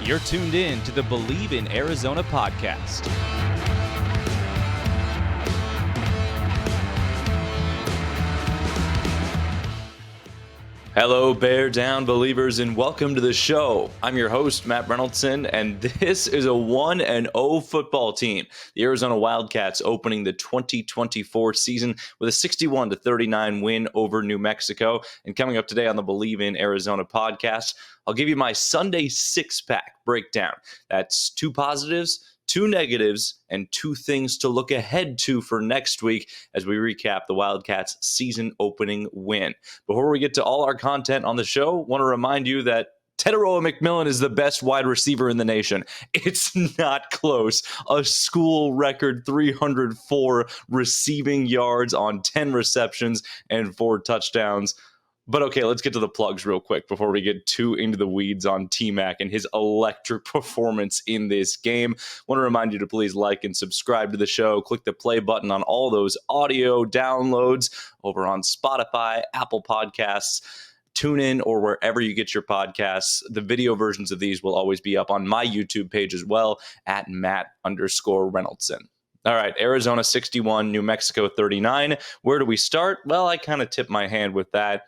You're tuned in to the Bleav in Arizona podcast. Hello, Bear Down Believers, and welcome to the show. I'm your host, Matt Reynoldson, and this is a 1-0 football team. The Arizona Wildcats opening the 2024 season with a 61-39 win over New Mexico. And coming up today on the Bleav in Arizona podcast, I'll give you my Sunday six-pack breakdown. That's 2 positives, 2 negatives, and 2 things to look ahead to for next week as we recap the Wildcats' season opening win. Before we get to all our content on the show, I want to remind you that Tetairoa McMillan is the best wide receiver in the nation. It's not close. A school record 304 receiving yards on 10 receptions and 4 touchdowns. But okay, let's get to the plugs real quick before we get too into the weeds on T-Mac and his electric performance in this game. I want to remind you to please like and subscribe to the show. Click the play button on all those audio downloads over on Spotify, Apple Podcasts, TuneIn, or wherever you get your podcasts. The video versions of these will always be up on my YouTube page as well at Matt_Reynoldson. All right, Arizona 61, New Mexico 39. Where do we start? Well, I kind of tipped my hand with that.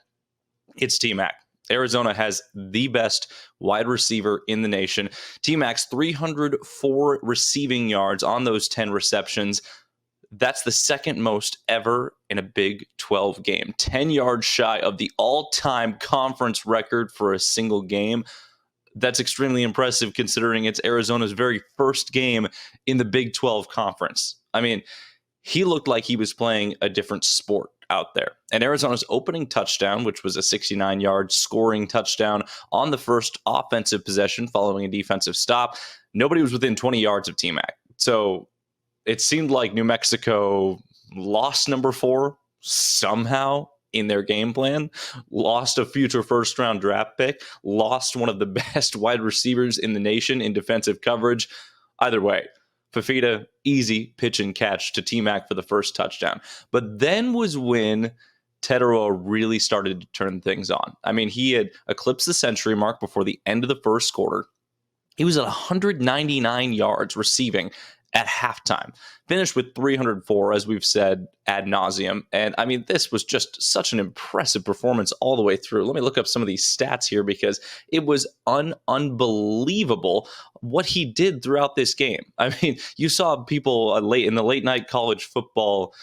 It's T-Mac. Arizona has the best wide receiver in the nation. T-Mac's 304 receiving yards on those 10 receptions. That's the second most ever in a Big 12 game. 10 yards shy of the all-time conference record for a single game. That's extremely impressive considering it's Arizona's very first game in the Big 12 conference. I mean, he looked like he was playing a different sport out there. And Arizona's opening touchdown, which was a 69-yard scoring touchdown on the first offensive possession following a defensive stop, nobody was within 20 yards of T-Mac. So it seemed like New Mexico lost number 4 somehow in their game plan, lost a future first-round draft pick, lost one of the best wide receivers in the nation in defensive coverage. Either way, Fafita, easy pitch and catch to T-Mac for the first touchdown. But then was when Tetairoa really started to turn things on. I mean, he had eclipsed the century mark before the end of the first quarter. He was at 199 yards receiving at halftime, finished with 304, as we've said ad nauseum. And I mean, this was just such an impressive performance all the way through. Let me look up some of these stats here because it was unbelievable what he did throughout this game. I mean, you saw people late in the late night college football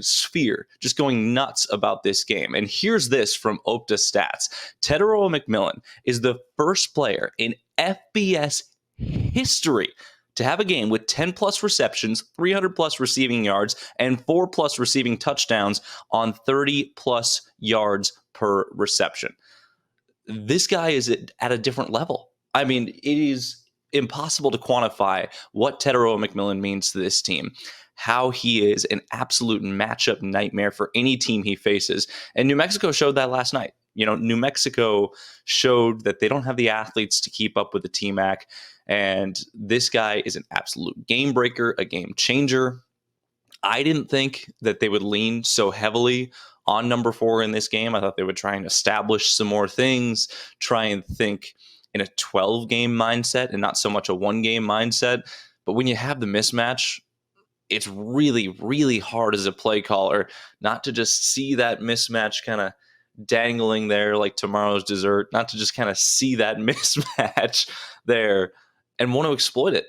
sphere just going nuts about this game. And here's this from Opta Stats. Tetairoa McMillan is the first player in FBS history to have a game with 10-plus receptions, 300-plus receiving yards, and 4-plus receiving touchdowns on 30-plus yards per reception. This guy is at a different level. I mean, it is impossible to quantify what Tetairoa McMillan means to this team, how he is an absolute matchup nightmare for any team he faces. And New Mexico showed that last night. You know, New Mexico showed that they don't have the athletes to keep up with the T-Mac. And this guy is an absolute game breaker, a game changer. I didn't think that they would lean so heavily on number 4 in this game. I thought they would try and establish some more things, try and think in a 12-game mindset and not so much a 1-game mindset. But when you have the mismatch, it's really, really hard as a play caller not to just see that mismatch kind of dangling there like tomorrow's dessert, not to just kind of see that mismatch there and want to exploit it,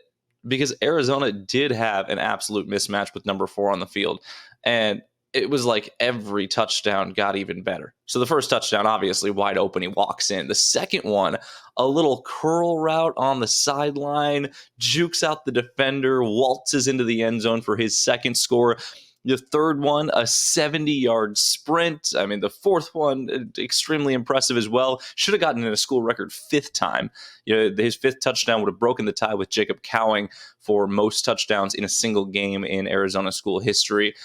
because Arizona did have an absolute mismatch with number 4 on the field. And it was like every touchdown got even better. So the first touchdown, obviously wide open, he walks in. The second one, a little curl route on the sideline, jukes out the defender, waltzes into the end zone for his second score. The third one, a 70-yard sprint. I mean, the fourth one, extremely impressive as well. Should have gotten in a school record 5th time. You know, his 5th touchdown would have broken the tie with Jacob Cowing for most touchdowns in a single game in Arizona school history,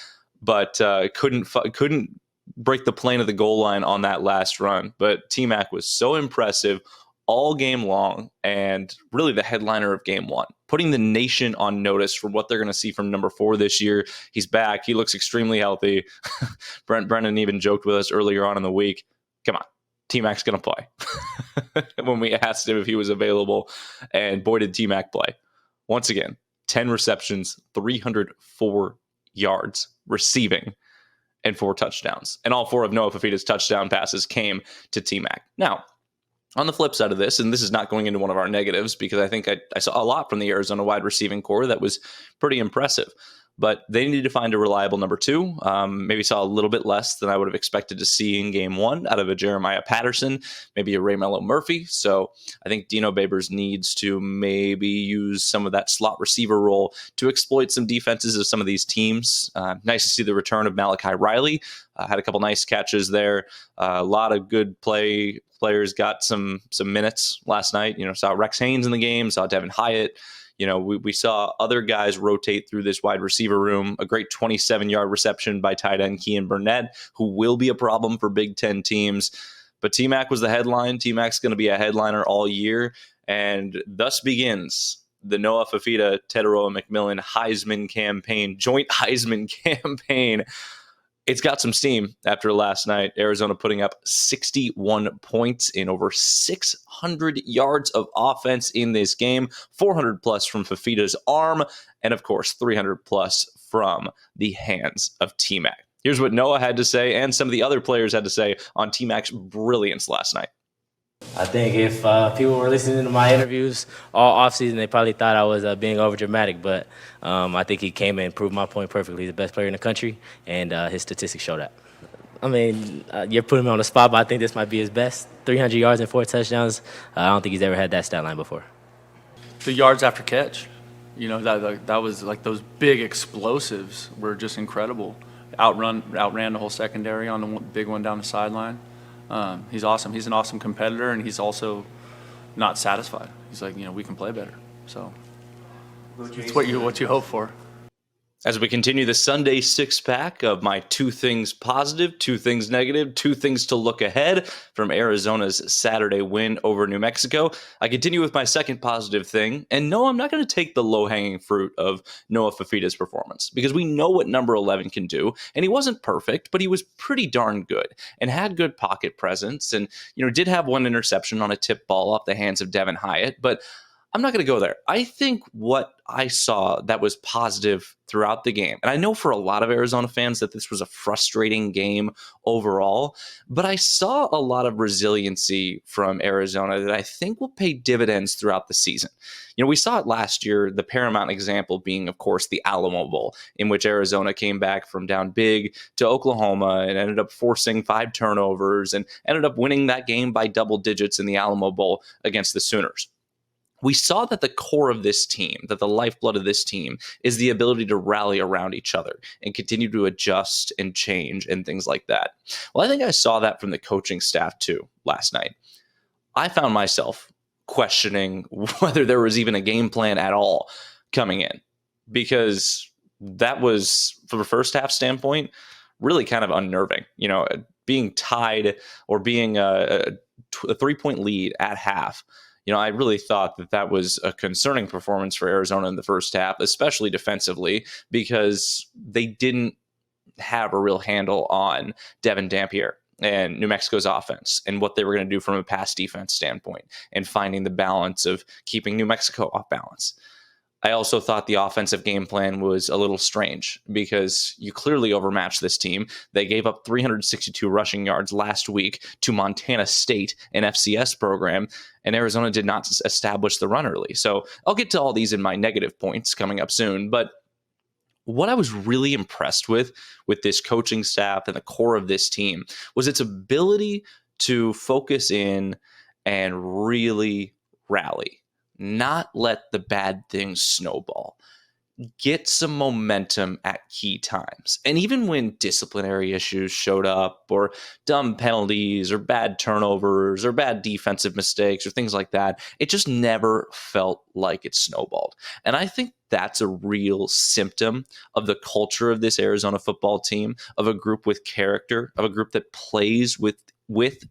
but couldn't break the plane of the goal line on that last run. But T-Mac was so impressive all game long, and really the headliner of game 1, putting the nation on notice for what they're going to see from number 4 this year. He's back. He looks extremely healthy. Brennan even joked with us earlier on in the week. Come on. T-Mac's going to play when we asked him if he was available. And boy, did T-Mac play. Once again, 10 receptions, 304 yards receiving, and 4 touchdowns. And all 4 of Noah Fifita's touchdown passes came to T-Mac. Now, on the flip side of this, and this is not going into one of our negatives because I think I saw a lot from the Arizona wide receiving core that was pretty impressive. But they needed to find a reliable number 2. Maybe saw a little bit less than I would have expected to see in game 1 out of a Jeremiah Patterson, maybe a Reynoldson Murphy. So I think Dino Babers needs to maybe use some of that slot receiver role to exploit some defenses of some of these teams. Nice to see the return of Malachi Riley. Had a couple nice catches there. A lot of good players got some minutes last night. Saw Rex Haynes in the game, saw Devin Hyatt. We saw other guys rotate through this wide receiver room. A great 27-yard reception by tight end Kean Burnett, who will be a problem for Big Ten teams. But T-Mac was the headline. T-Mac's going to be a headliner all year. And thus begins the Noah Fifita, Tetairoa McMillan Heisman campaign, joint Heisman campaign. It's got some steam after last night. Arizona putting up 61 points in over 600 yards of offense in this game, 400 plus from Fifita's arm, and of course, 300 plus from the hands of T-Mac. Here's what Noah had to say and some of the other players had to say on T-Mac's brilliance last night. I think if people were listening to my interviews all offseason, they probably thought I was being overdramatic. But I think he came and proved my point perfectly. He's the best player in the country, and his statistics show that. I mean, you're putting him on the spot, but I think this might be his best. 300 yards and 4 touchdowns. I don't think he's ever had that stat line before. The yards after catch, that was like those big explosives were just incredible. Outran the whole secondary on the big one down the sideline. He's awesome. He's an awesome competitor, and he's also not satisfied. He's like, we can play better. So it's what you hope for. As we continue the Sunday 6-pack of my 2 things positive, 2 things negative, 2 things to look ahead from Arizona's Saturday win over New Mexico, I continue with my second positive thing. And no, I'm not going to take the low-hanging fruit of Noah Fifita's performance because we know what number 11 can do. And he wasn't perfect, but he was pretty darn good and had good pocket presence and, did have 1 interception on a tip ball off the hands of Devin Hyatt. But I'm not going to go there. I think what I saw that was positive throughout the game, and I know for a lot of Arizona fans that this was a frustrating game overall, but I saw a lot of resiliency from Arizona that I think will pay dividends throughout the season. We saw it last year, the paramount example being, of course, the Alamo Bowl, in which Arizona came back from down big to Oklahoma and ended up forcing 5 turnovers and ended up winning that game by double digits in the Alamo Bowl against the Sooners. We saw that the core of this team, that the lifeblood of this team is the ability to rally around each other and continue to adjust and change and things like that. Well, I think I saw that from the coaching staff too last night. I found myself questioning whether there was even a game plan at all coming in because that was, from a first half standpoint, really kind of unnerving. Being tied or being a 3-point lead at half. I really thought that was a concerning performance for Arizona in the first half, especially defensively, because they didn't have a real handle on Devin Dampier and New Mexico's offense and what they were going to do from a pass defense standpoint and finding the balance of keeping New Mexico off balance. I also thought the offensive game plan was a little strange because you clearly overmatched this team. They gave up 362 rushing yards last week to Montana State, an FCS program, and Arizona did not establish the run early. So I'll get to all these in my negative points coming up soon. But what I was really impressed with this coaching staff and the core of this team was its ability to focus in and really rally. Not let the bad things snowball. Get some momentum at key times. And even when disciplinary issues showed up or dumb penalties or bad turnovers or bad defensive mistakes or things like that, it just never felt like it snowballed. And I think that's a real symptom of the culture of this Arizona football team, of a group with character, of a group that plays with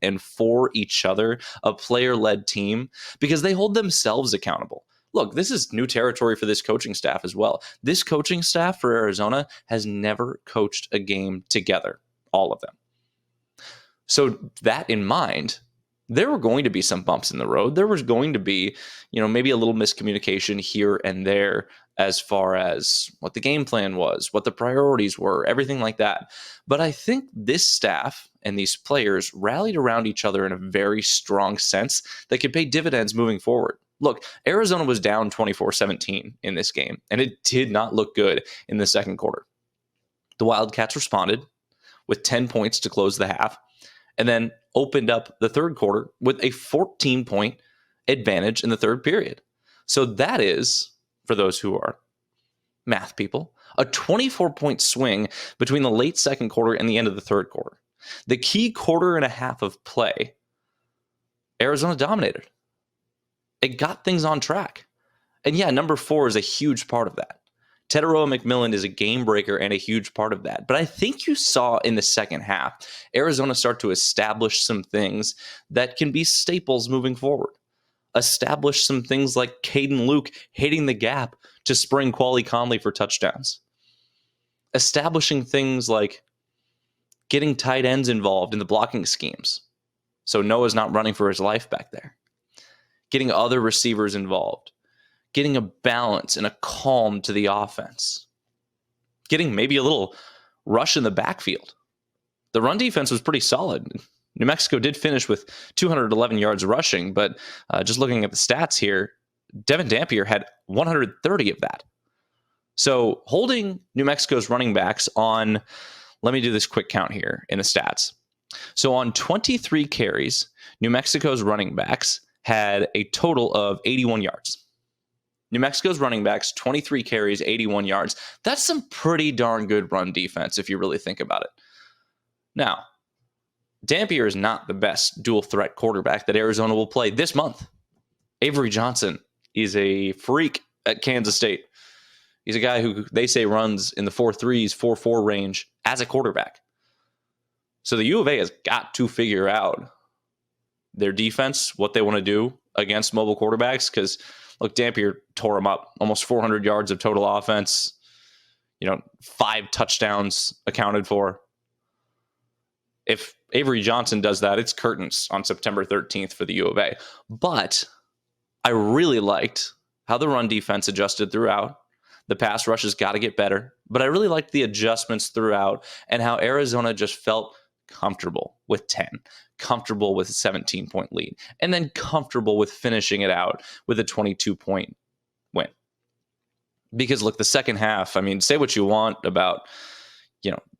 and for each other, a player-led team, because they hold themselves accountable. Look, this is new territory for this coaching staff as well. This coaching staff for Arizona has never coached a game together, all of them. So that in mind, there were going to be some bumps in the road. There was going to be, maybe a little miscommunication here and there as far as what the game plan was, what the priorities were, everything like that. But I think this staff and these players rallied around each other in a very strong sense that could pay dividends moving forward. Look, Arizona was down 24-17 in this game, and it did not look good in the second quarter. The Wildcats responded with 10 points to close the half, and then opened up the third quarter with a 14-point advantage in the third period. So that is, for those who are math people, a 24-point swing between the late second quarter and the end of the third quarter. The key quarter and a half of play, Arizona dominated. It got things on track. And yeah, number 4 is a huge part of that. Tetairoa McMillan is a game breaker and a huge part of that. But I think you saw in the second half, Arizona start to establish some things that can be staples moving forward. Establish some things like Caden Luke hitting the gap to spring Quali Conley for touchdowns. Establishing things like getting tight ends involved in the blocking schemes, so Noah's not running for his life back there. Getting other receivers involved. Getting a balance and a calm to the offense. Getting maybe a little rush in the backfield. The run defense was pretty solid. New Mexico did finish with 211 yards rushing, but just looking at the stats here, Devin Dampier had 130 of that. So holding New Mexico's running backs on, let me do this quick count here in the stats. So on 23 carries, New Mexico's running backs had a total of 81 yards. New Mexico's running backs, 23 carries, 81 yards. That's some pretty darn good run defense if you really think about it. Now, Dampier is not the best dual threat quarterback that Arizona will play this month. Avery Johnson is a freak at Kansas State. He's a guy who they say runs in the 4.3s, 4.4 range as a quarterback. So the U of A has got to figure out their defense, what they want to do against mobile quarterbacks, because look, Dampier tore him up. Almost 400 yards of total offense. 5 touchdowns accounted for. If Avery Johnson does that, it's curtains on September 13th for the U of A. But I really liked how the run defense adjusted throughout. The pass rush has got to get better. But I really liked the adjustments throughout and how Arizona just felt comfortable with 10, comfortable with a 17-point lead, and then comfortable with finishing it out with a 22-point win. Because look, the second half, say what you want about,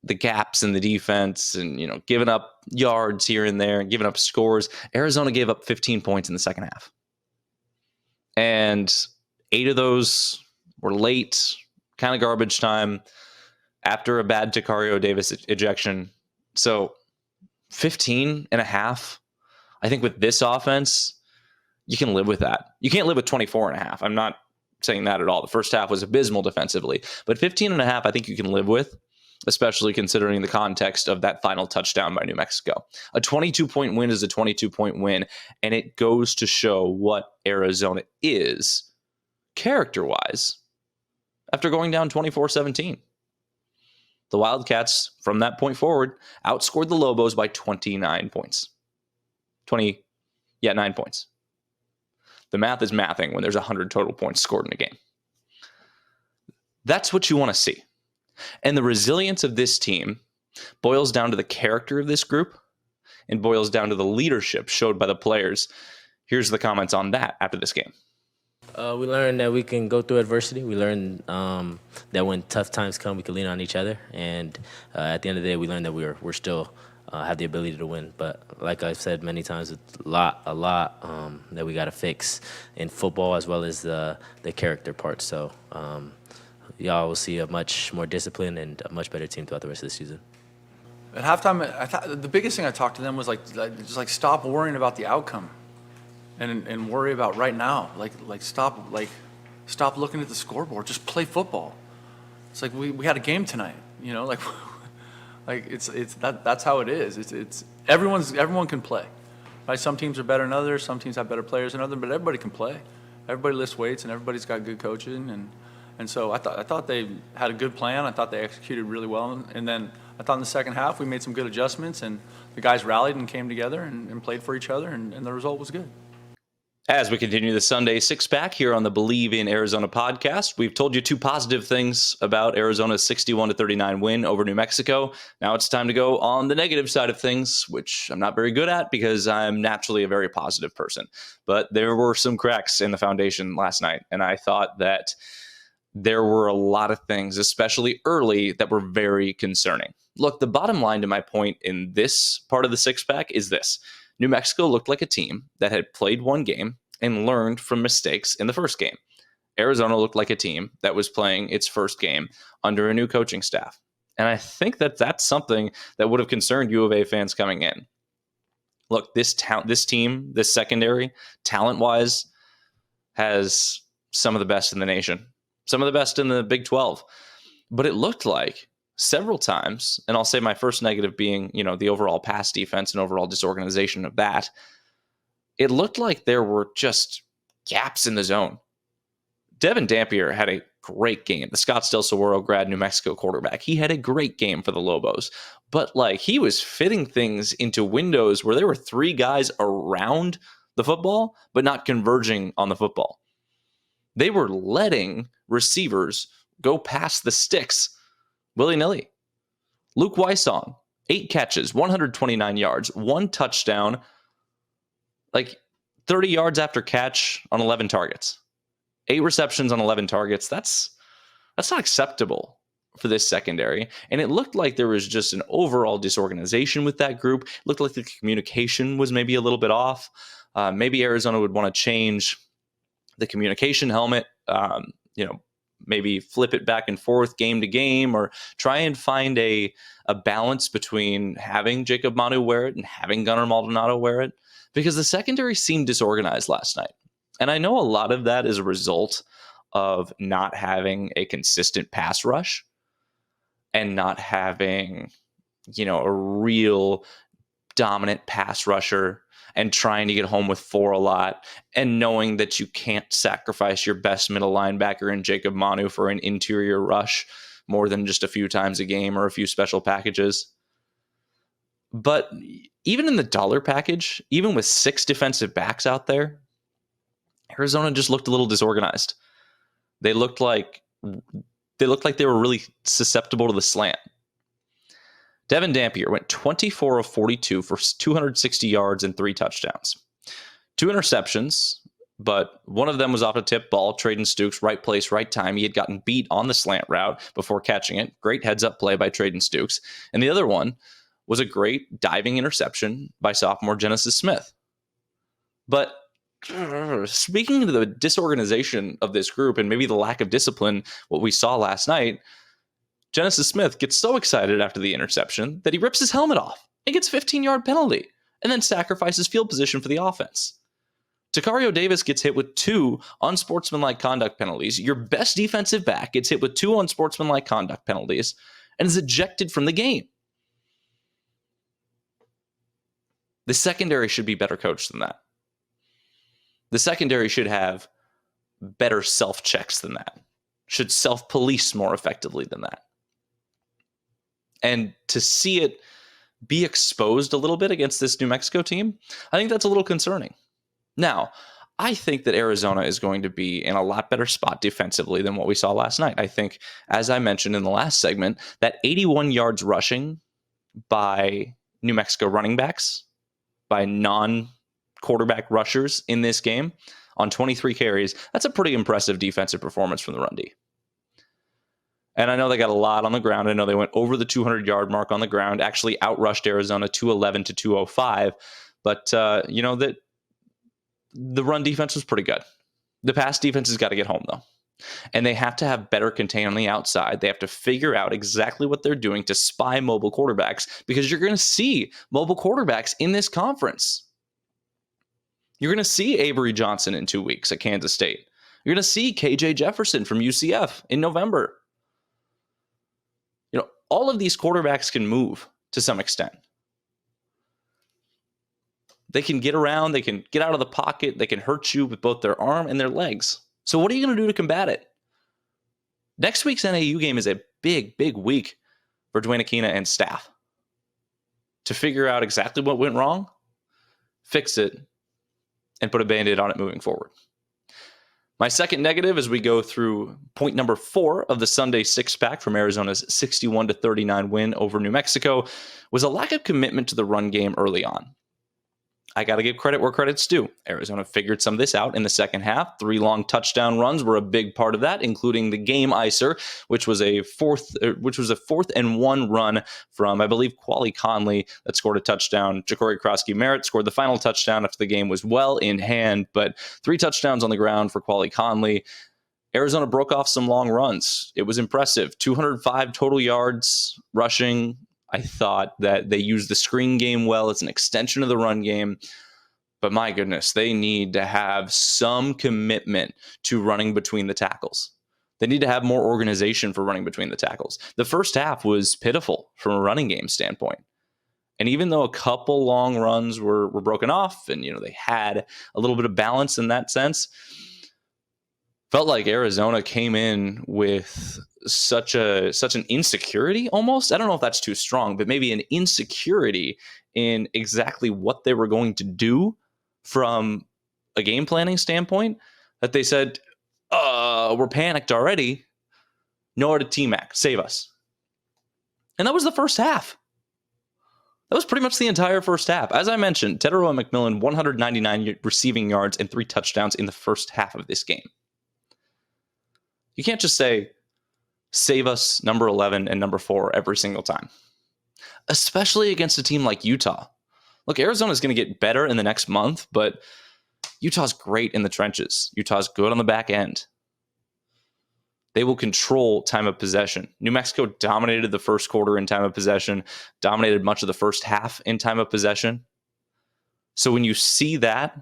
the gaps in the defense and, giving up yards here and there and giving up scores. Arizona gave up 15 points in the second half. And 8 of those were late, kind of garbage time after a bad Tetairoa Davis ejection. So 15 and a half, I think with this offense, you can live with that. You can't live with 24 and a half. I'm not saying that at all. The first half was abysmal defensively, but 15 and a half, I think you can live with, especially considering the context of that final touchdown by New Mexico. A 22-point win is a 22-point win, and it goes to show what Arizona is character-wise after going down 24-17. The Wildcats, from that point forward, outscored the Lobos by 29 points. 9 points. The math is mathing when there's 100 total points scored in a game. That's what you want to see. And the resilience of this team boils down to the character of this group and boils down to the leadership showed by the players. Here's the comments on that after this game. We learned that we can go through adversity. We learned that when tough times come, we can lean on each other. And at the end of the day, we learned that we're still have the ability to win. But like I've said many times, it's a lot that we got to fix in football as well as the character part. So y'all will see a much more disciplined and a much better team throughout the rest of the season. At halftime, I thought the biggest thing I talked to them was just stop worrying about the outcome. And worry about right now. Stop looking at the scoreboard. Just play football. It's like we had a game tonight. That's how it is. It's everyone can play. Right? Some teams are better than others. Some teams have better players than others. But everybody can play. Everybody lifts weights and everybody's got good coaching. And And so I thought they had a good plan. I thought they executed really well. And then I thought in the second half we made some good adjustments, and the guys rallied and came together and played for each other, and the result was good. As we continue the Sunday Six Pack here on the Bleav in Arizona podcast, we've told you two positive things about Arizona's 61-39 win over New Mexico. Now it's time to go on the negative side of things, which I'm not very good at because I'm naturally a very positive person. But there were some cracks in the foundation last night, and I thought that there were a lot of things, especially early, that were very concerning. Look, the bottom line to my point in this part of the Six Pack is this. New Mexico looked like a team that had played one game and learned from mistakes in the first game. Arizona looked like a team that was playing its first game under a new coaching staff. And I think that that's something that would have concerned U of A fans coming in. Look, this team, this secondary, talent-wise, has some of the best in the nation, some of the best in the Big 12. But it looked like several times, and I'll say my first negative being, the overall pass defense and overall disorganization of that, it looked like there were just gaps in the zone. Devin Dampier had a great game. The Scottsdale Saguaro grad New Mexico quarterback. He had a great game for the Lobos, but he was fitting things into windows where there were three guys around the football, but not converging on the football. They were letting receivers go past the sticks willy-nilly. Luke Wysong, 8 catches, 129 yards, 1 touchdown, 30 yards after catch on 11 targets. 8 receptions on 11 targets. That's not acceptable for this secondary. And it looked like there was just an overall disorganization with that group. It looked like the communication was maybe a little bit off. Maybe Arizona would want to change the communication helmet, maybe flip it back and forth game to game, or try and find a balance between having Jacob Manu wear it and having Gunnar Maldonado wear it, because the secondary seemed disorganized last night. And I know a lot of that is a result of not having a consistent pass rush and not having, a real dominant pass rusher and trying to get home with 4 a lot, and knowing that you can't sacrifice your best middle linebacker in Jacob Manu for an interior rush more than just a few times a game or a few special packages. But even in the dollar package, even with 6 defensive backs out there, Arizona just looked a little disorganized. They looked like they were really susceptible to the slant. Devin Dampier went 24 of 42 for 260 yards and 3 touchdowns. 2 interceptions, but one of them was off a tip ball. Traden Stukes, right place, right time. He had gotten beat on the slant route before catching it. Great heads-up play by Traden Stukes. And the other one was a great diving interception by sophomore Genesis Smith. But speaking of the disorganization of this group and maybe the lack of discipline, what we saw last night, Genesis Smith gets so excited after the interception that he rips his helmet off and gets a 15-yard penalty and then sacrifices field position for the offense. Takario Davis gets hit with 2 unsportsmanlike conduct penalties. Your best defensive back gets hit with 2 unsportsmanlike conduct penalties and is ejected from the game. The secondary should be better coached than that. The secondary should have better self-checks than that. Should self-police more effectively than that. And to see it be exposed a little bit against this New Mexico team, I think that's a little concerning. Now, I think that Arizona is going to be in a lot better spot defensively than what we saw last night. I think, as I mentioned in the last segment, that 81 yards rushing by New Mexico running backs, by non-quarterback rushers in this game on 23 carries, that's a pretty impressive defensive performance from the run D. And I know they got a lot on the ground. I know they went over the 200-yard mark on the ground, actually outrushed Arizona 211 to 205. But, that the run defense was pretty good. The pass defense has got to get home, though. And they have to have better contain on the outside. They have to figure out exactly what they're doing to spy mobile quarterbacks, because you're going to see mobile quarterbacks in this conference. You're going to see Avery Johnson in 2 weeks at Kansas State. You're going to see KJ Jefferson from UCF in November. All of these quarterbacks can move to some extent. They can get around, they can get out of the pocket, they can hurt you with both their arm and their legs. So what are you going to do to combat it? Next week's NAU game is a big, big week for Dwayne Aquina and staff to figure out exactly what went wrong, fix it, and put a Band-Aid on it moving forward. My second negative as we go through point number 4 of the Sunday six-pack from Arizona's 61-39 win over New Mexico was a lack of commitment to the run game early on. I got to give credit where credit's due. Arizona figured some of this out in the second half. 3 long touchdown runs were a big part of that, including the game icer, which was a fourth and 1 run from, I believe, Quali Conley that scored a touchdown. Ja'Cory Krosky-Merritt scored the final touchdown after the game was well in hand, but 3 touchdowns on the ground for Quali Conley. Arizona broke off some long runs. It was impressive. 205 total yards rushing. I thought that they used the screen game well. It's an extension of the run game. But my goodness, they need to have some commitment to running between the tackles. They need to have more organization for running between the tackles. The first half was pitiful from a running game standpoint. And even though a couple long runs were broken off and, they had a little bit of balance in that sense, felt like Arizona came in with such an insecurity almost. I don't know if that's too strong, but maybe an insecurity in exactly what they were going to do from a game planning standpoint that they said, we're panicked already. Nowhere to T-Mac, save us. And that was the first half. That was pretty much the entire first half. As I mentioned, Tetairoa McMillan, 199 receiving yards and 3 touchdowns in the first half of this game. You can't just say, save us number 11 and number 4 every single time, especially against a team like Utah. Look, Arizona's going to get better in the next month, but Utah's great in the trenches. Utah's good on the back end. They will control time of possession. New Mexico dominated the first quarter in time of possession, dominated much of the first half in time of possession. So when you see that,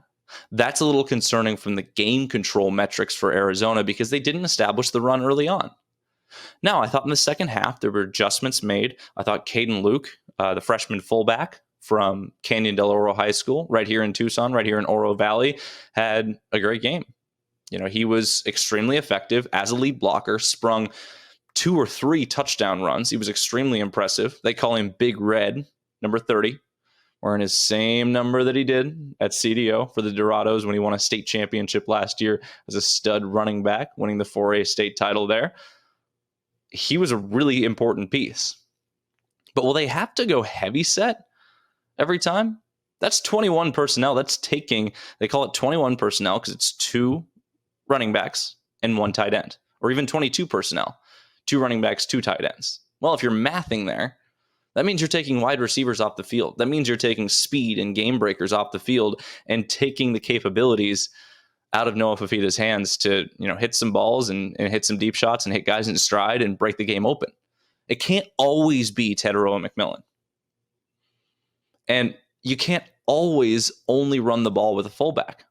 that's a little concerning from the game control metrics for Arizona because they didn't establish the run early on. Now, I thought in the second half, there were adjustments made. I thought Caden Luke, the freshman fullback from Canyon Del Oro High School, right here in Tucson, right here in Oro Valley, had a great game. He was extremely effective as a lead blocker, sprung 2 or 3 touchdown runs. He was extremely impressive. They call him Big Red, number 30, wearing his same number that he did at CDO for the Dorados when he won a state championship last year as a stud running back, winning the 4A state title there. He was a really important piece. But will they have to go heavy set every time? That's 21 personnel. That's taking, they call it 21 personnel because it's 2 running backs and 1 tight end, or even 22 personnel, 2 running backs, 2 tight ends. Well, if you're mathing there, that means you're taking wide receivers off the field. That means you're taking speed and game breakers off the field and taking the capabilities out of Noah Fafita's hands to, hit some balls and hit some deep shots and hit guys in stride and break the game open. It can't always be Tetairoa McMillan. And you can't always only run the ball with a fullback.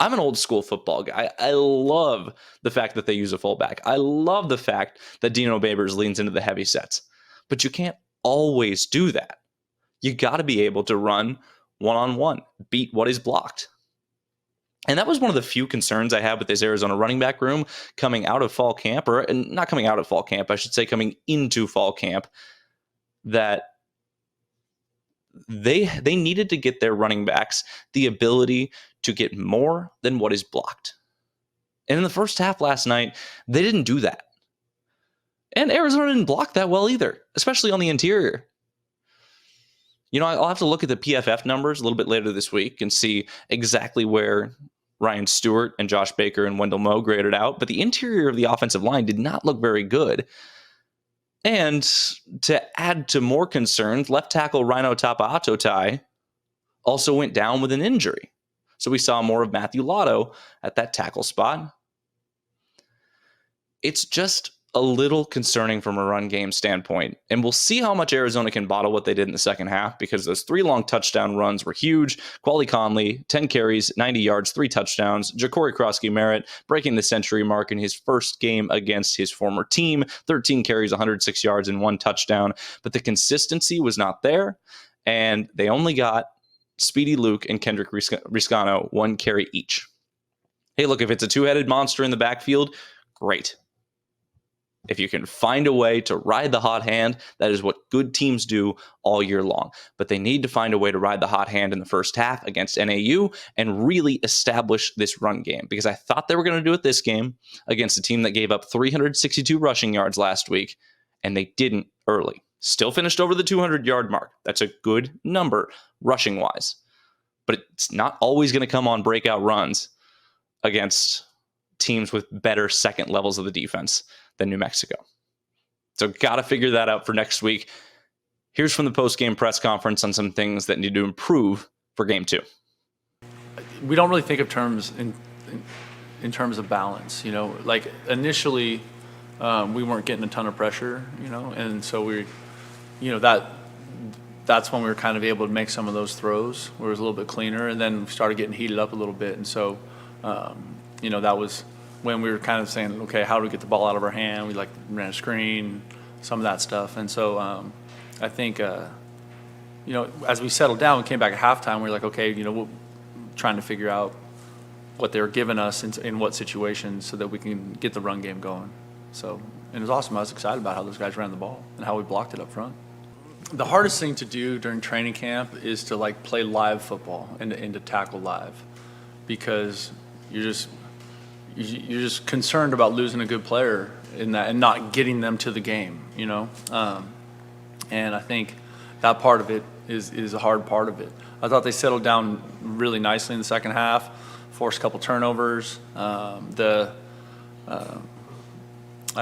I'm an old school football guy. I love the fact that they use a fullback. I love the fact that Dino Babers leans into the heavy sets. But you can't always do that. You got to be able to run one-on-one, beat what is blocked. And that was one of the few concerns I had with this Arizona running back room coming out of fall camp, or not coming out of fall camp, I should say coming into fall camp, that they needed to get their running backs the ability to get more than what is blocked. And in the first half last night, they didn't do that. And Arizona didn't block that well either, especially on the interior. I'll have to look at the PFF numbers a little bit later this week and see exactly where Ryan Stewart and Josh Baker and Wendell Moe graded out. But the interior of the offensive line did not look very good. And to add to more concerns, left tackle Rhino Tapa'atotai also went down with an injury. So we saw more of Matthew Lotto at that tackle spot. It's just a little concerning from a run game standpoint. And we'll see how much Arizona can bottle what they did in the second half, because those 3 long touchdown runs were huge. Quali Conley, 10 carries, 90 yards, 3 touchdowns. Ja'Cory Krosky-Merritt breaking the century mark in his first game against his former team. 13 carries, 106 yards, and 1 touchdown. But the consistency was not there. And they only got Speedy Luke and Kendrick Riscano 1 carry each. Hey, look, if it's a 2-headed monster in the backfield, great. If you can find a way to ride the hot hand, that is what good teams do all year long. But they need to find a way to ride the hot hand in the first half against NAU and really establish this run game, because I thought they were going to do it this game against a team that gave up 362 rushing yards last week, and they didn't early. Still finished over the 200-yard mark. That's a good number rushing-wise. But it's not always going to come on breakout runs against teams with better second levels of the defense than New Mexico. So got to figure that out for next week. Here's from the post-game press conference on some things that need to improve for game 2. We don't really think of terms in terms of balance. Like initially, we weren't getting a ton of pressure, and so that's when we were kind of able to make some of those throws where it was a little bit cleaner, and then we started getting heated up a little bit, and so that was when we were kind of saying, okay, how do we get the ball out of our hand? We ran a screen, some of that stuff. And so I think, as we settled down, we came back at halftime, we were like, okay, we're trying to figure out what they were giving us in what situations so that we can get the run game going. So, and it was awesome. I was excited about how those guys ran the ball and how we blocked it up front. The hardest thing to do during training camp is to play live football and to tackle live, because you're just concerned about losing a good player in that and not getting them to the game, and I think that part of it is a hard part of it. I thought they settled down really nicely in the second half, forced a couple turnovers. I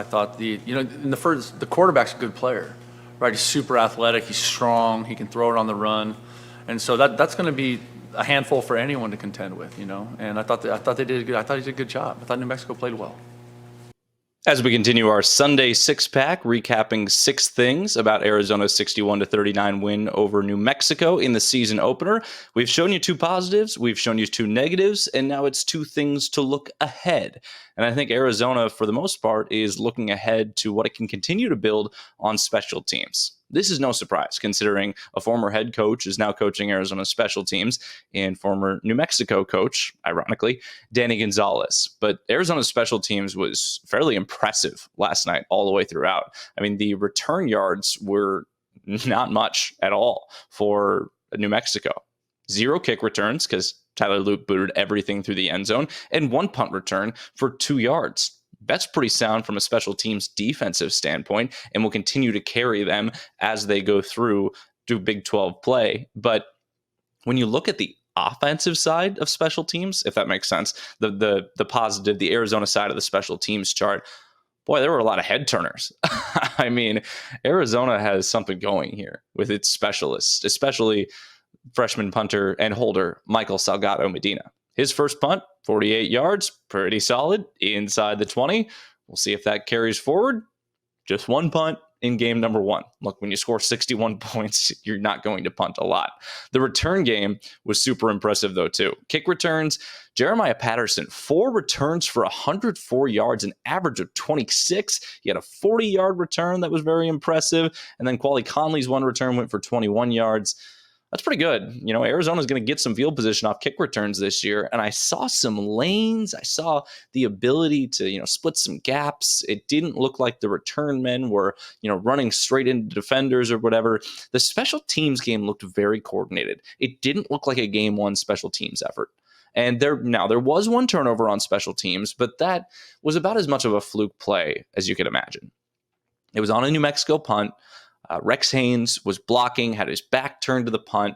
thought in the first, the quarterback's a good player, right? He's super athletic, he's strong, he can throw it on the run, and so that's going to be a handful for anyone to contend with, And I thought they did good. I thought he did a good job. I thought New Mexico played well. As we continue our Sunday six-pack, recapping 6 things about Arizona's 61-39 win over New Mexico in the season opener. We've shown you 2 positives, we've shown you 2 negatives, and now it's 2 things to look ahead. And I think Arizona, for the most part, is looking ahead to what it can continue to build on special teams. This is no surprise, considering a former head coach is now coaching Arizona's special teams, and former New Mexico coach, ironically, Danny Gonzalez. But Arizona's special teams was fairly impressive last night all the way throughout. I mean, the return yards were not much at all for New Mexico. 0 kick returns, because Tyler Luke booted everything through the end zone, and 1 punt return for 2 yards. That's pretty sound from a special teams defensive standpoint, and will continue to carry them as they go through Big 12 play. But when you look at the offensive side of special teams, if that makes sense, the positive, the Arizona side of the special teams chart, boy, there were a lot of head turners. I mean, Arizona has something going here with its specialists, especially freshman punter and holder Michael Salgado Medina. His first punt, 48 yards, pretty solid, inside the 20. We'll see if that carries forward. Just 1 punt in game number 1. Look, when you score 61 points, you're not going to punt a lot. The return game was super impressive, though, too. Kick returns, Jeremiah Patterson, 4 returns for 104 yards, an average of 26. He had a 40-yard return that was very impressive. And then Quali Conley's 1 return went for 21 yards. That's pretty good. Arizona's going to get some field position off kick returns this year. And I saw some lanes. I saw the ability to, split some gaps. It didn't look like the return men were, running straight into defenders or whatever. The special teams game looked very coordinated. It didn't look like a game 1 special teams effort. And there was 1 turnover on special teams, but that was about as much of a fluke play as you could imagine. It was on a New Mexico punt. Rex Haynes was blocking, had his back turned to the punt.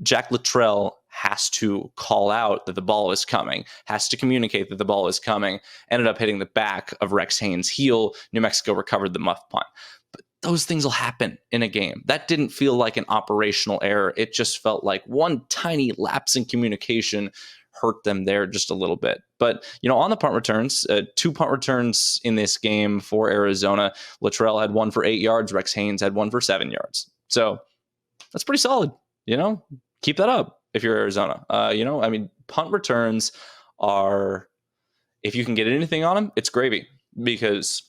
Jack Luttrell has to call out that the ball is coming, has to communicate that the ball is coming, ended up hitting the back of Rex Haynes' heel. New Mexico recovered the muff punt. But those things will happen in a game. That didn't feel like an operational error. It just felt like 1 tiny lapse in communication hurt them there just a little bit. But, on the punt returns, 2 punt returns in this game for Arizona. Luttrell had 1 for 8 yards. Rex Haynes had 1 for 7 yards. So that's pretty solid. Keep that up if you're Arizona. Punt returns are, if you can get anything on them, it's gravy, because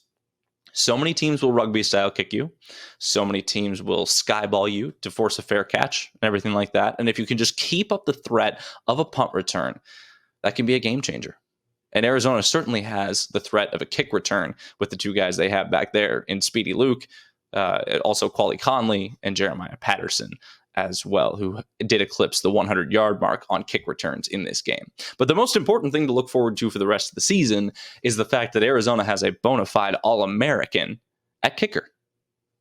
so many teams will rugby style kick you. So many teams will skyball you to force a fair catch and everything like that. And if you can just keep up the threat of a punt return, that can be a game changer. And Arizona certainly has the threat of a kick return with the two guys they have back there in Speedy Luke, also Quali Conley and Jeremiah Patterson as well, who did eclipse the 100-yard mark on kick returns in this game. But the most important thing to look forward to for the rest of the season is the fact that Arizona has a bona fide All-American at kicker.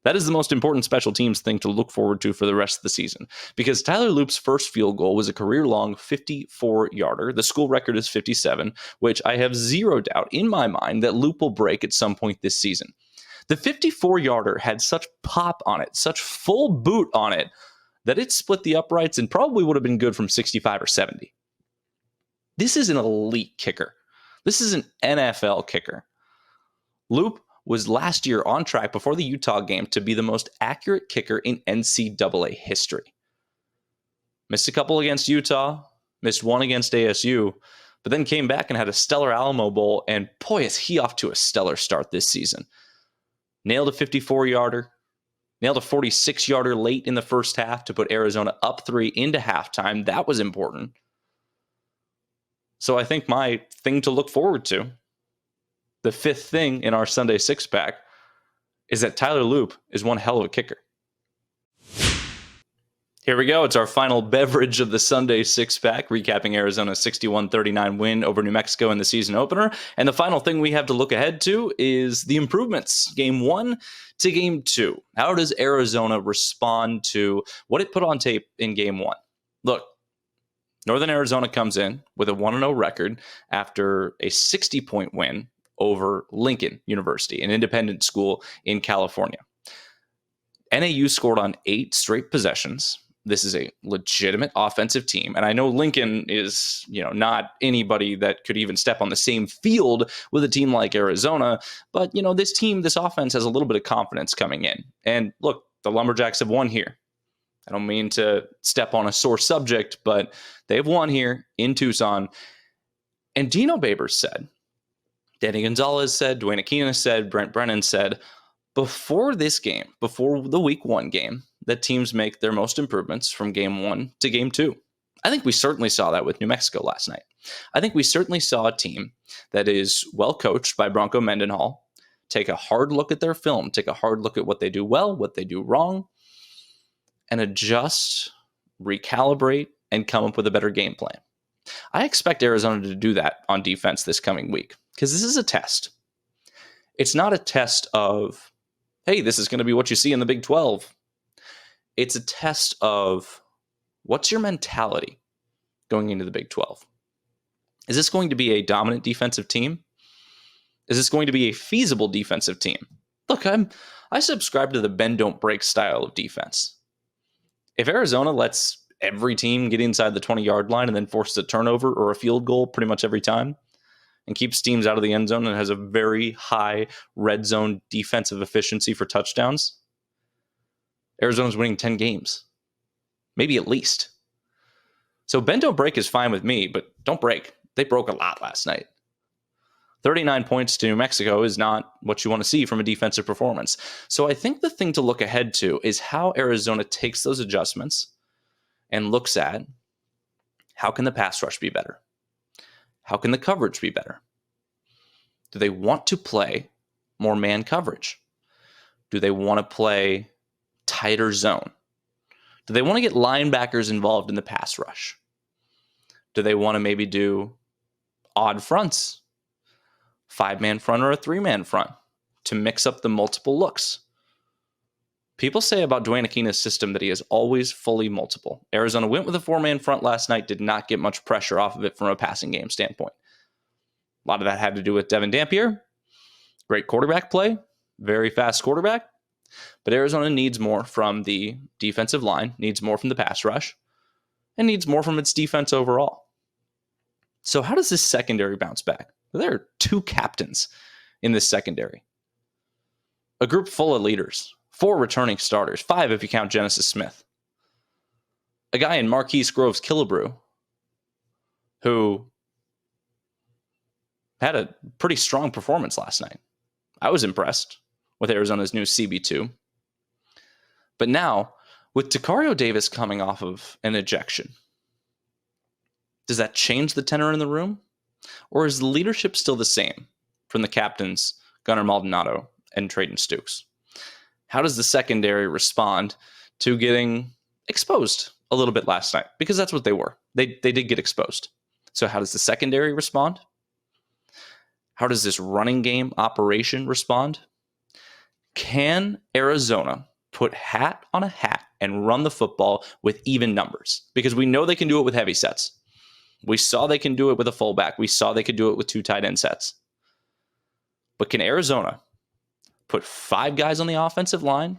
That is the most important special teams thing to look forward to for the rest of the season, because Tyler Loop's first field goal was a career-long 54-yarder. The school record is 57, which I have zero doubt in my mind that Loop will break at some point this season. The 54-yarder had such pop on it, such full boot on it, that it split the uprights and probably would have been good from 65 or 70. This is an elite kicker. This is an NFL kicker. Loop was last year on track before the Utah game to be the most accurate kicker in NCAA history. Missed a couple against Utah, missed one against ASU, but then came back and had a stellar Alamo Bowl, and boy, is he off to a stellar start this season. Nailed a 54-yarder, nailed a 46-yarder late in the first half to put Arizona up 3 into halftime. That was important. So I think my thing to look forward to, the fifth thing in our Sunday six-pack, is that Tyler Loop is one hell of a kicker. Here we go. It's our final beverage of the Sunday six-pack, recapping Arizona's 61-39 win over New Mexico in the season opener. And the final thing we have to look ahead to is the improvements, Game 1 to Game 2. How does Arizona respond to what it put on tape in Game 1? Look, Northern Arizona comes in with a 1-0 record after a 60-point win over Lincoln University, an independent school in California. NAU scored on 8 straight possessions. This is a legitimate offensive team. And I know Lincoln is, not anybody that could even step on the same field with a team like Arizona. But, this offense has a little bit of confidence coming in. And look, the Lumberjacks have won here. I don't mean to step on a sore subject, but they've won here in Tucson. And Dino Babers said, Danny Gonzalez said, Dwayne Aquina said, Brent Brennan said, before this game, before the week 1 game, that teams make their most improvements from Game 1 to Game 2. I think we certainly saw that with New Mexico last night. I think we certainly saw a team that is well coached by Bronco Mendenhall take a hard look at their film, take a hard look at what they do well, what they do wrong, and adjust, recalibrate, and come up with a better game plan. I expect Arizona to do that on defense this coming week, because this is a test. It's not a test of, hey, this is going to be what you see in the Big 12. It's a test of, what's your mentality going into the Big 12? Is this going to be a dominant defensive team? Is this going to be a feasible defensive team? Look, I subscribe to the bend don't break style of defense. If Arizona lets every team get inside the 20-yard line and then forces a turnover or a field goal pretty much every time, and keeps teams out of the end zone and has a very high red zone defensive efficiency for touchdowns, Arizona's winning 10 games, maybe at least. So bend don't break is fine with me, but don't break. They broke a lot last night. 39 points to New Mexico is not what you want to see from a defensive performance. So I think the thing to look ahead to is how Arizona takes those adjustments and looks at, how can the pass rush be better? How can the coverage be better? Do they want to play more man coverage? Do they want to play tighter zone? Do they want to get linebackers involved in the pass rush? Do they want to maybe do odd fronts, 5-man front or a 3-man front, to mix up the multiple looks? People say about Dwayne Aquina's system that he is always fully multiple. Arizona went with a 4-man front last night, did not get much pressure off of it from a passing game standpoint. A lot of that had to do with Devin Dampier. Great quarterback play, very fast quarterback. But Arizona needs more from the defensive line, needs more from the pass rush, and needs more from its defense overall. So how does this secondary bounce back? Well, there are 2 captains in this secondary. A group full of leaders, 4 returning starters, 5 if you count Genesis Smith. A guy in Marquise Groves Killebrew who had a pretty strong performance last night. I was impressed with Arizona's new CB2. But now, with Tetairoa Davis coming off of an ejection, does that change the tenor in the room? Or is the leadership still the same from the captains, Gunnar Maldonado and Trayton Stukes? How does the secondary respond to getting exposed a little bit last night? Because that's what they were. They did get exposed. So how does the secondary respond? How does this running game operation respond? Can Arizona put hat on a hat and run the football with even numbers? Because we know they can do it with heavy sets. We saw they can do it with a fullback. We saw they could do it with 2 tight end sets. But can Arizona put 5 guys on the offensive line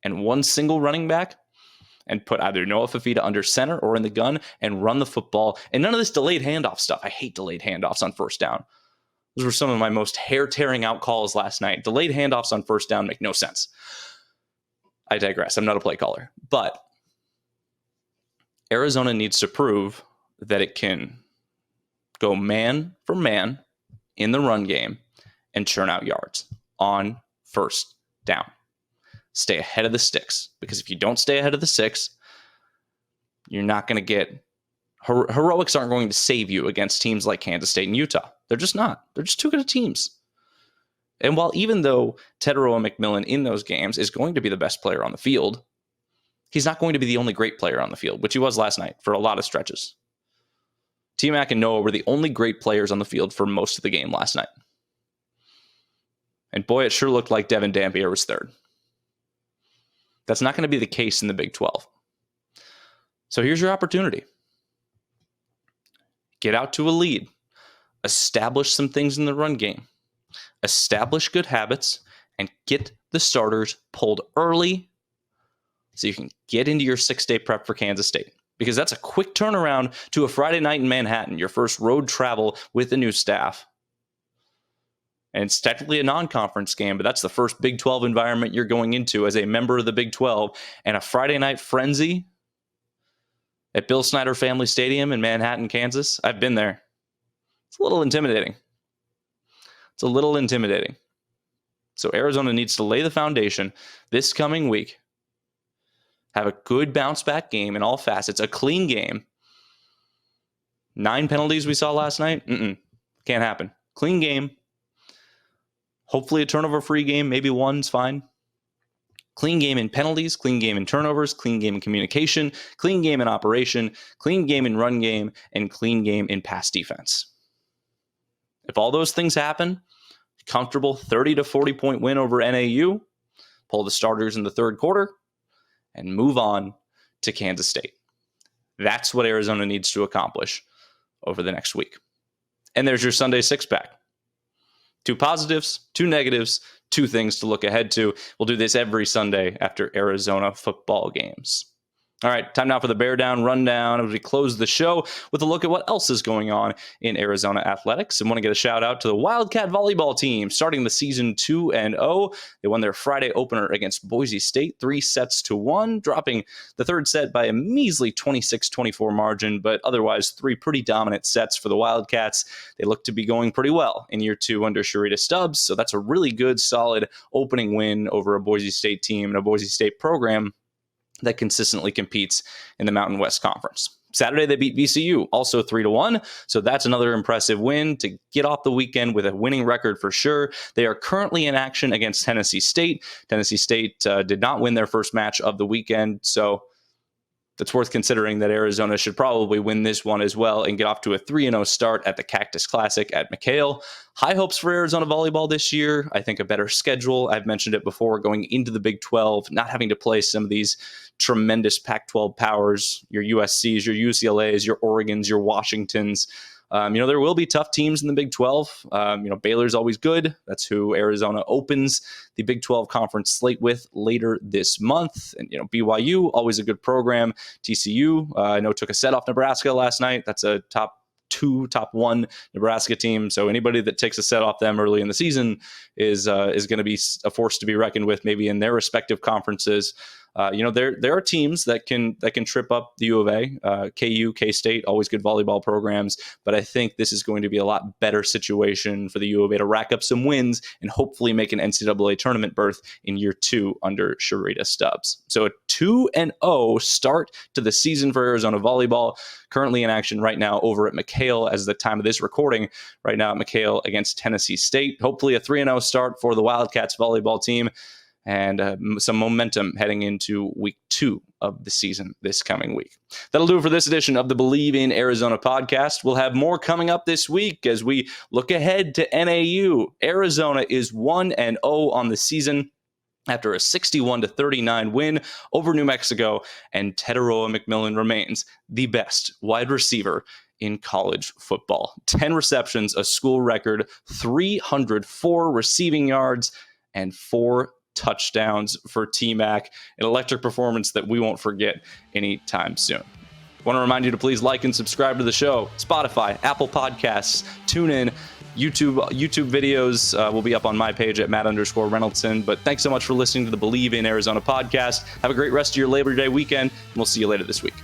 and 1 single running back and put either Noah Fafita under center or in the gun and run the football? And none of this delayed handoff stuff. I hate delayed handoffs on first down. Those were some of my most hair-tearing out calls last night. Delayed handoffs on first down make no sense. I digress. I'm not a play caller. But Arizona needs to prove that it can go man for man in the run game and churn out yards on first down. Stay ahead of the sticks. Because if you don't stay ahead of the sticks, you're not going to get... Heroics aren't going to save you against teams like Kansas State and Utah. They're just not. They're just too good of teams. And while even though Tetairoa McMillan in those games is going to be the best player on the field, he's not going to be the only great player on the field, which he was last night for a lot of stretches. T-Mac and Noah were the only great players on the field for most of the game last night. And boy, it sure looked like Devin Dampier was third. That's not going to be the case in the Big 12. So here's your opportunity. Get out to a lead. Establish some things in the run game. Establish good habits and get the starters pulled early so you can get into your 6-day prep for Kansas State. Because that's a quick turnaround to a Friday night in Manhattan, your first road travel with the new staff. And it's technically a non-conference game, but that's the first Big 12 environment you're going into as a member of the Big 12. And a Friday night frenzy at Bill Snyder Family Stadium in Manhattan, Kansas. I've been there. It's a little intimidating. So Arizona needs to lay the foundation this coming week. Have a good bounce back game in all facets. A clean game. 9 penalties we saw last night? Can't happen. Clean game. Hopefully a turnover-free game. Maybe 1's fine. Clean game in penalties, clean game in turnovers, clean game in communication, clean game in operation, clean game in run game, and clean game in pass defense. If all those things happen, comfortable 30 to 40 point win over NAU, pull the starters in the third quarter, and move on to Kansas State. That's what Arizona needs to accomplish over the next week. And there's your Sunday 6-pack. 2 positives, 2 negatives, 2 things to look ahead to. We'll do this every Sunday after Arizona football games. All right, time now for the Bear Down Rundown as we close the show with a look at what else is going on in Arizona athletics. And want to get a shout out to the Wildcat volleyball team starting the season 2-0. They won their Friday opener against Boise State 3-1, dropping the third set by a measly 26-24 margin, but otherwise 3 pretty dominant sets for the Wildcats. They look to be going pretty well in year 2 under Sharita Stubbs, so that's a really good, solid opening win over a Boise State team and a Boise State program that consistently competes in the Mountain West Conference. Saturday, they beat VCU, also 3-1. So that's another impressive win to get off the weekend with a winning record for sure. They are currently in action against Tennessee State. Tennessee State did not win their first match of the weekend. So it's worth considering that Arizona should probably win this one as well and get off to a 3-0 start at the Cactus Classic at McHale. High hopes for Arizona volleyball this year. I think a better schedule. I've mentioned it before, going into the Big 12, not having to play some of these tremendous Pac-12 powers, your USCs, your UCLAs, your Oregons, your Washingtons. There will be tough teams in the Big 12. Baylor's always good. That's who Arizona opens the Big 12 conference slate with later this month. And, BYU, always a good program. TCU, I know took a set off Nebraska last night. That's a top 1 Nebraska team. So anybody that takes a set off them early in the season is going to be a force to be reckoned with, maybe in their respective conferences. there are teams that can trip up the U of A, KU, K-State, always good volleyball programs. But I think this is going to be a lot better situation for the U of A to rack up some wins and hopefully make an NCAA tournament berth in year 2 under Sharita Stubbs. So a 2-0 start to the season for Arizona volleyball, currently in action right now over at McHale as the time of this recording, right now at McHale against Tennessee State. Hopefully a 3-0 start for the Wildcats volleyball team and some momentum heading into week 2 of the season this coming week. That'll do it for this edition of the Bleav in Arizona podcast. We'll have more coming up this week as we look ahead to NAU. Arizona is 1-0 on the season after a 61-39 win over New Mexico, and Tetairoa McMillan remains the best wide receiver in college football. 10 receptions, a school record, 304 receiving yards, and 4 touchdowns for T-Mac, an electric performance that we won't forget anytime soon. I want to remind you to please like and subscribe to the show. Spotify, Apple Podcasts, TuneIn, YouTube videos will be up on my page at Matt_Reynoldson. But thanks so much for listening to the Bleav in Arizona podcast. Have a great rest of your Labor Day weekend, and we'll see you later this week.